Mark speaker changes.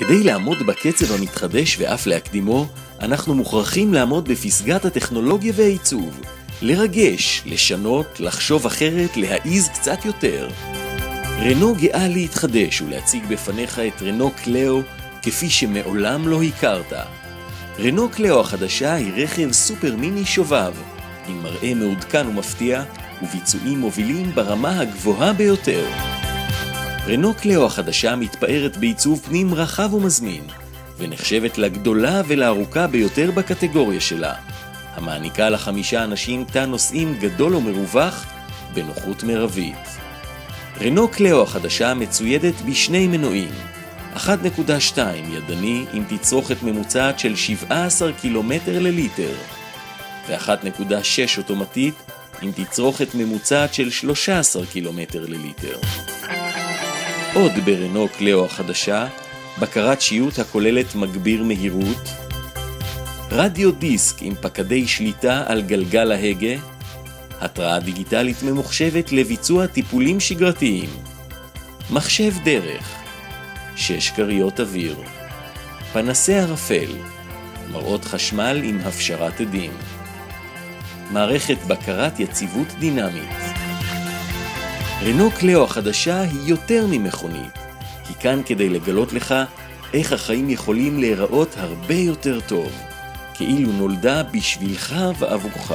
Speaker 1: כדי לעמוד בקצב המתחדש ואף להקדימו, אנחנו מוכרחים לעמוד בפסגת הטכנולוגיה והעיצוב. לרגש, לשנות, לחשוב אחרת, להעיז קצת יותר. רנו גאה להתחדש ולהציג בפניך את רנו קלאו כפי שמעולם לא הכרת. רנו קלאו החדשה היא רכב סופר מיני שובב, עם מראה מעודכן ומפתיע וביצועים מובילים ברמה הגבוהה ביותר. רנו קלאו החדשה מתפארת בעיצוב פנים רחב ומזמין, ונחשבת לגדולה ולארוכה ביותר בקטגוריה שלה, המעניקה ל5 אנשים תא נוסעים גדול ומרווח בנוחות מרבית. רנו קלאו החדשה מצוידת בשני מנועים, 1.2 ידני עם תצרוכת ממוצעת של 17 קילומטר לליטר, ו-1.6 אוטומטית עם תצרוכת ממוצעת של 13 קילומטר לליטר. עוד ברנו קלאו החדשה, בקרת שיוט הכוללת מגביר מהירות, רדיו דיסק עם פקדי שליטה על גלגל ההגה, התראה דיגיטלית ממוחשבת לביצוע טיפולים שגרתיים, מחשב דרך, 6 כריות אוויר, פנסי ערפל, מראות חשמל עם הפשרת עדים, מערכת בקרת יציבות דינמית. רנו קלאו החדשה היא יותר ממכונית, היא כאן כדי לגלות לך איך החיים יכולים להיראות הרבה יותר טוב, כאילו נולדה בשבילך ועבורך.